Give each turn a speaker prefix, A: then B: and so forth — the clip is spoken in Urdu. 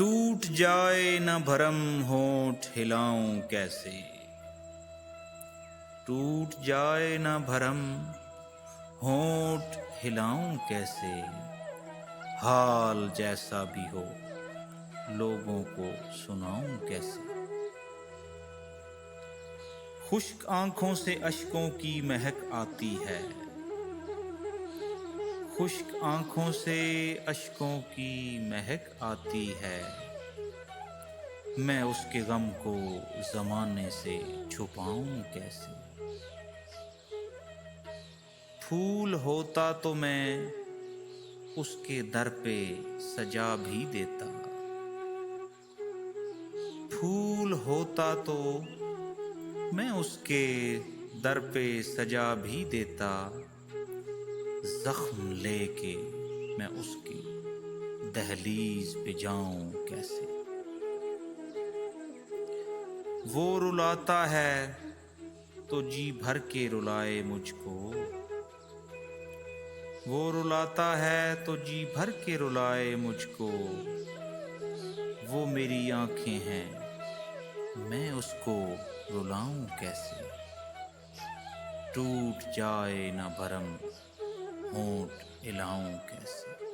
A: ٹوٹ جائے نہ بھرم ہونٹ ہلاؤں کیسے، ٹوٹ جائے نہ بھرم ہونٹ ہلاؤں کیسے، حال جیسا بھی ہو لوگوں کو سناؤں کیسے۔ خشک آنکھوں سے اشکوں کی مہک آتی ہے، خشک آنکھوں سے اشکوں کی مہک آتی ہے، میں اس کے غم کو زمانے سے چھپاؤں کیسے۔ پھول ہوتا تو میں اس کے در پہ سجا بھی دیتا، پھول ہوتا تو میں اس کے در پہ سجا بھی دیتا، زخم لے کے میں اس کی دہلیز پہ جاؤں کیسے۔ وہ رلاتا ہے تو جی بھر کے رلائے مجھ کو، وہ رلاتا ہے تو جی بھر کے رلائے مجھ کو، وہ میری آنکھیں ہیں میں اس کو رلاؤں کیسے۔ ٹوٹ جائے نہ بھرم ہونٹ ہلاؤں کیسے۔